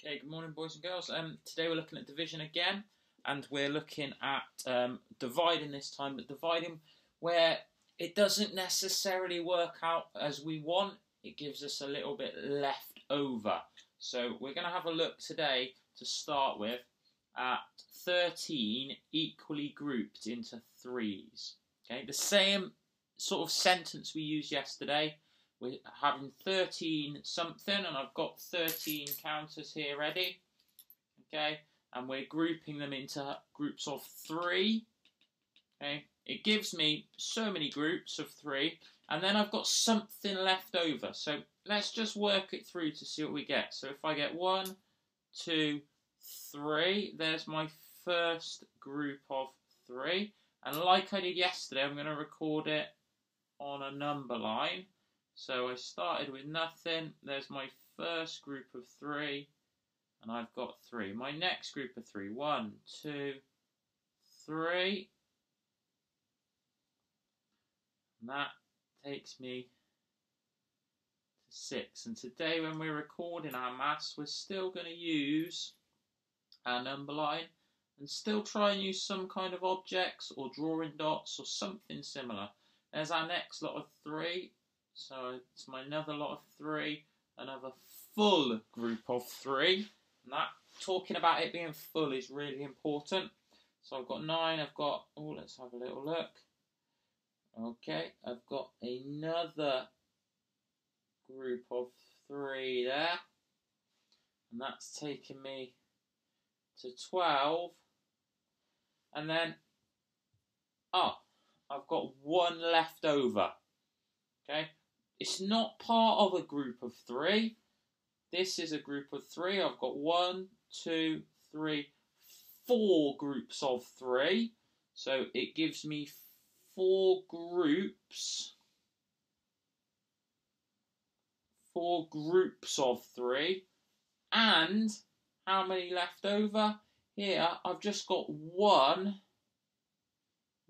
Okay, good morning, boys and girls. Today we're looking at division again, and we're looking at dividing this time, but dividing where it doesn't necessarily work out as we want. It gives us a little bit left over. So we're going to have a look today to start with at 13 equally grouped into threes. Okay, the same sort of sentence we used yesterday. We're having 13 something, and I've got 13 counters here ready. Okay, and we're grouping them into groups of 3. Okay, it gives me so many groups of 3, and then I've got something left over. So let's just work it through to see what we get. So if I get 1, 2, 3, there's my first group of 3. And like I did yesterday, I'm going to record it on a number line. So I started with nothing. There's my first group of 3, and I've got 3. My next group of 3, 1, 2, 3, and that takes me to 6. And today, when we're recording our maths, we're still going to use our number line and still try and use some kind of objects or drawing dots or something similar. There's our next lot of 3. So it's my another lot of 3, another full group of 3. And that, talking about it being full is really important. So I've got 9, I've got, let's have a little look. Okay, I've got another group of 3 there. And that's taking me to 12. And then, I've got 1 left over. Okay. It's not part of a group of 3. This is a group of 3. I've got 1, 2, 3, 4 groups of 3. So it gives me 4 groups. 4 groups of 3. And how many left over? Here, I've just got 1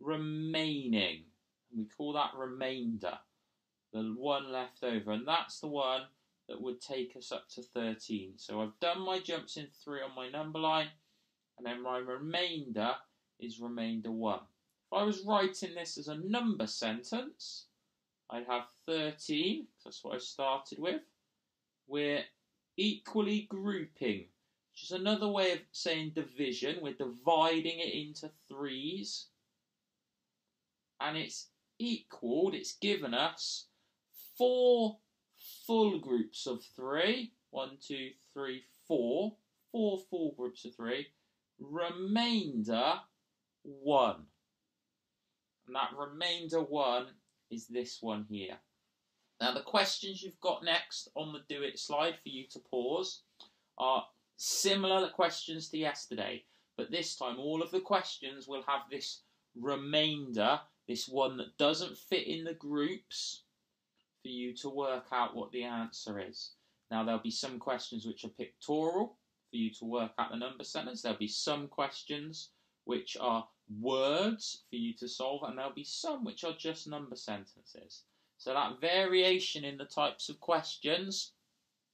remaining. We call that remainder. The 1 left over, and that's the one that would take us up to 13. So I've done my jumps in 3 on my number line, and then my remainder is remainder 1. If I was writing this as a number sentence, I'd have 13, that's what I started with. We're equally grouping, which is another way of saying division. We're dividing it into threes, and it's equaled, it's given us 4 full groups of 3. 1, 2, 3, 4. 4 full groups of 3. Remainder 1. And that remainder 1 is this one here. Now the questions you've got next on the do it slide for you to pause are similar questions to yesterday. But this time all of the questions will have this remainder, this one that doesn't fit in the groups, for you to work out what the answer is. Now there'll be some questions which are pictorial for you to work out the number sentence. There'll be some questions which are words for you to solve, and there'll be some which are just number sentences. So that variation in the types of questions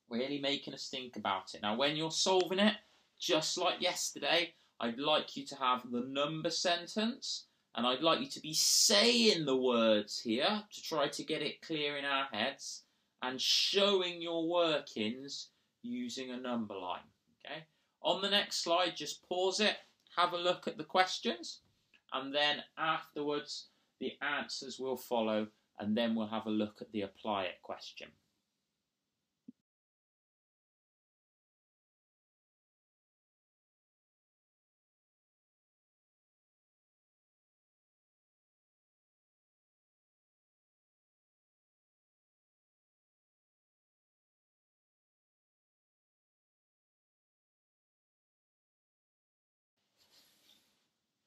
really making us think about it. Now when you're solving it, just like yesterday, I'd like you to have the number sentence, and I'd like you to be saying the words here to try to get it clear in our heads and showing your workings using a number line. Okay. On the next slide, just pause it, have a look at the questions, and then afterwards the answers will follow, and then we'll have a look at the apply it question.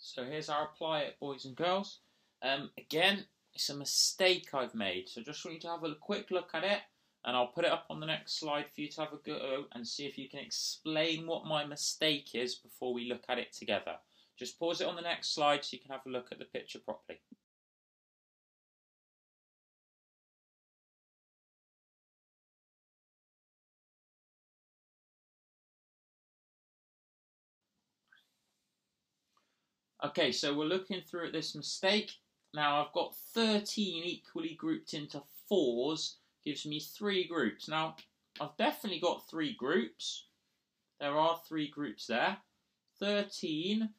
So here's our apply it, boys and girls. Again, it's a mistake I've made, so just want you to have a quick look at it, and I'll put it up on the next slide for you to have a go and see if you can explain what my mistake is before we look at it together. Just pause it on the next slide so you can have a look at the picture properly. Okay, so we're looking through at this mistake. Now I've got 13 equally grouped into 4s, gives me 3 groups. Now I've definitely got 3 groups. There are 3 groups there. 13,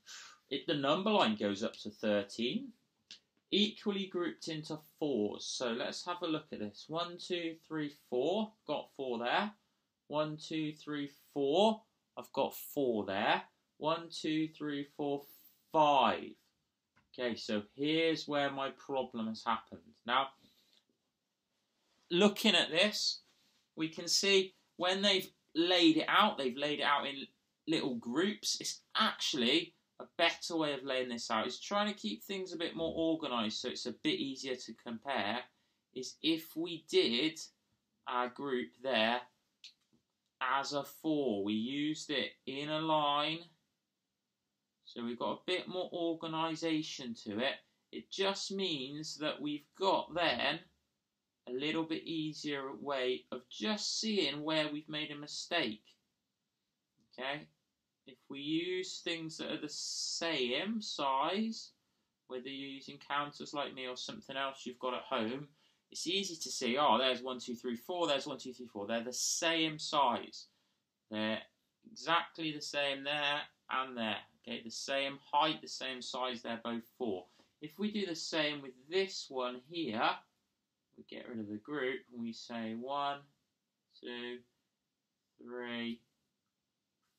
the number line goes up to 13. Equally grouped into 4s. So let's have a look at this. 1, 2, 3, 4. Got 4 there. 1, 2, 3, 4. I've got 4 there. 1, 2, 3, 4, 5. Okay, so here's where my problem has happened. Now, looking at this, we can see when they've laid it out in little groups. It's actually a better way of laying this out. It's trying to keep things a bit more organised so it's a bit easier to compare. Is if we did our group there as a 4, we used it in a line, so we've got a bit more organisation to it. It just means that we've got then a little bit easier way of just seeing where we've made a mistake. Okay, if we use things that are the same size, whether you're using counters like me or something else you've got at home, it's easy to see, oh, there's 1, 2, 3, 4, there's 1, 2, 3, 4. They're the same size. They're exactly the same there and there. Okay, the same height, the same size, they're both 4. If we do the same with this one here, we get rid of the group and we say 1, 2, 3,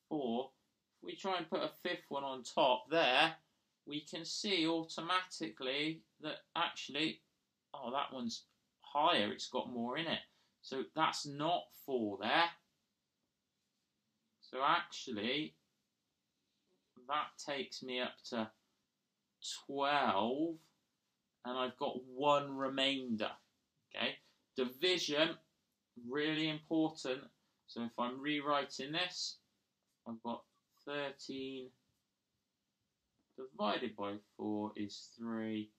4. If we try and put a 5th one on top there, we can see automatically that actually, oh, that one's higher, it's got more in it. So that's not 4 there. So actually, that takes me up to 12, and I've got 1 remainder. Okay, division, really important. So if I'm rewriting this, I've got 13 divided by 4 is 3,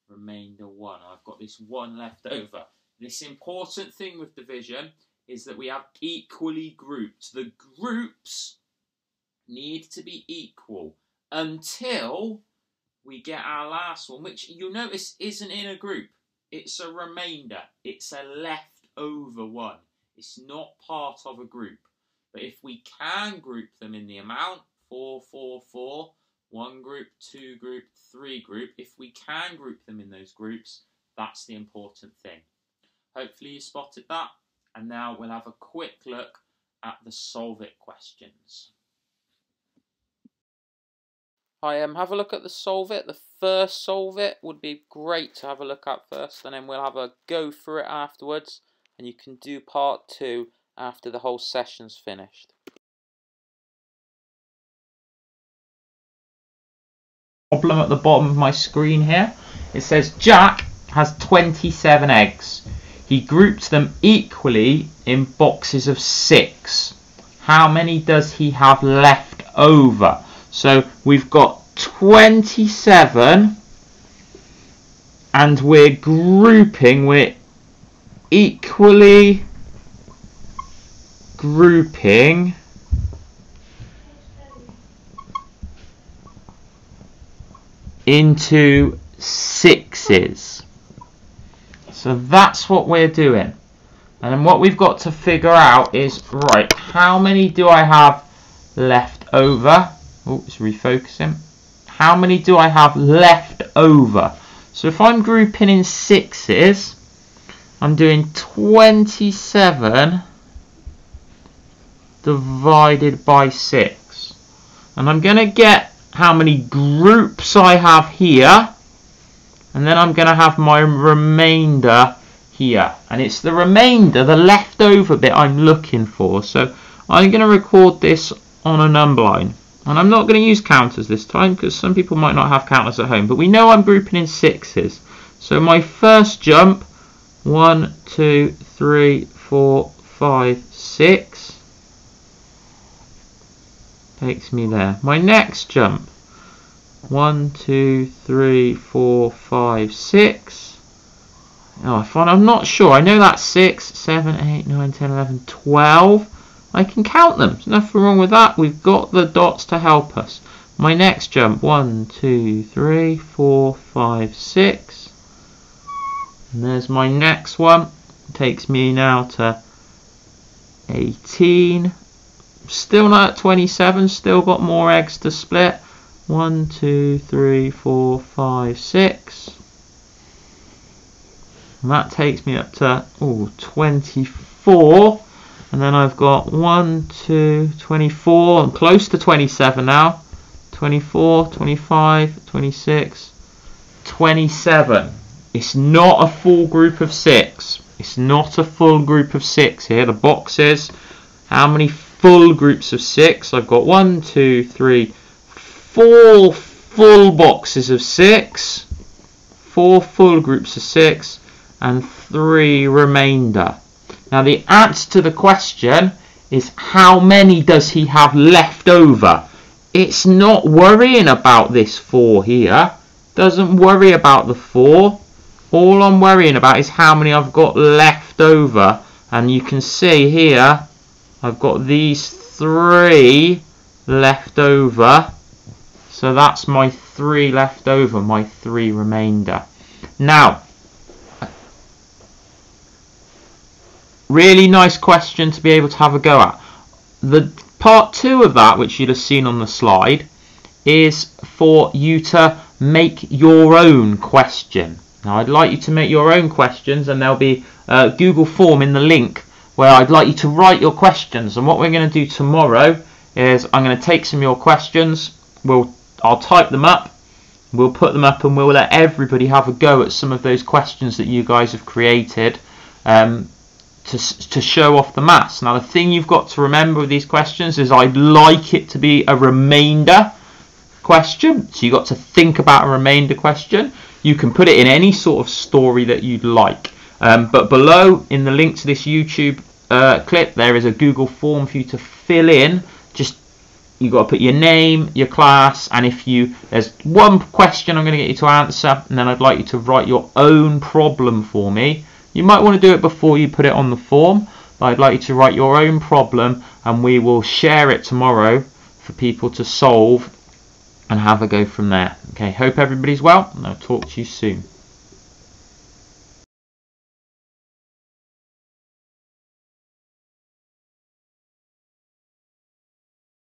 remainder 1. I've got this 1 left over. This important thing with division is that we have equally grouped. The groups need to be equal until we get our last one, which you'll notice isn't in a group. It's a remainder. It's a leftover one. It's not part of a group. But if we can group them in the amount, 4, 4, 4, 1 group, 2 group, 3 group, if we can group them in those groups, that's the important thing. Hopefully you spotted that. And now we'll have a quick look at the Solve It questions. Have a look at the Solve It. The first Solve It would be great to have a look at first, and then we'll have a go through it afterwards, and you can do part 2 after the whole session's finished. Problem at the bottom of my screen here. It says Jack has 27 eggs. He groups them equally in boxes of 6. How many does he have left over? So we've got 27 and we're equally grouping into 6s. So that's what we're doing. And then what we've got to figure out is, right, how many do I have left over? Oh, it's refocusing. How many do I have left over? So if I'm grouping in 6s, I'm doing 27 divided by 6. And I'm going to get how many groups I have here. And then I'm going to have my remainder here. And it's the remainder, the leftover bit I'm looking for. So I'm going to record this on a number line. And I'm not going to use counters this time because some people might not have counters at home. But we know I'm grouping in 6s. So my first jump, 1, 2, 3, 4, 5, 6. Takes me there. My next jump, 1, 2, 3, 4, 5, 6. Oh, I'm not sure. I know that's 6, 7, 8, 9, 10, 11, 12. I can count them. There's nothing wrong with that. We've got the dots to help us. My next jump, 1, 2, 3, 4, 5, 6. And there's my next one. Takes me now to 18. Still not at 27, still got more eggs to split. 1, 2, 3, 4, 5, 6. And that takes me up to 24. And then I've got 1, 2, 24. I'm close to 27 now. 24, 25, 26, 27. It's not a full group of 6. It's not a full group of 6 here. The box is how many full groups of 6? I've got 1, 2, 3, 4 full boxes of 6. 4 full groups of 6 and 3 remainder. Now the answer to the question is how many does he have left over? It's not worrying about this 4 here. Doesn't worry about the 4. All I'm worrying about is how many I've got left over. And you can see here, I've got these 3 left over. So that's my 3 left over, my 3 remainder. Now, really nice question to be able to have a go at. The part 2 of that, which you'd have seen on the slide, is for you to make your own question. Now I'd like you to make your own questions, and there'll be a Google form in the link where I'd like you to write your questions. And what we're going to do tomorrow is I'm going to take some of your questions, I'll type them up, we'll put them up, and we'll let everybody have a go at some of those questions that you guys have created to show off the maths. Now the thing you've got to remember with these questions is I'd like it to be a remainder question. So you've got to think about a remainder question. You can put it in any sort of story that you'd like. But below in the link to this YouTube clip there is a Google form for you to fill in. Just you've got to put your name, your class, and there's one question I'm going to get you to answer, and then I'd like you to write your own problem for me. You might want to do it before you put it on the form, but I'd like you to write your own problem, and we will share it tomorrow for people to solve and have a go from there. Okay, hope everybody's well, and I'll talk to you soon.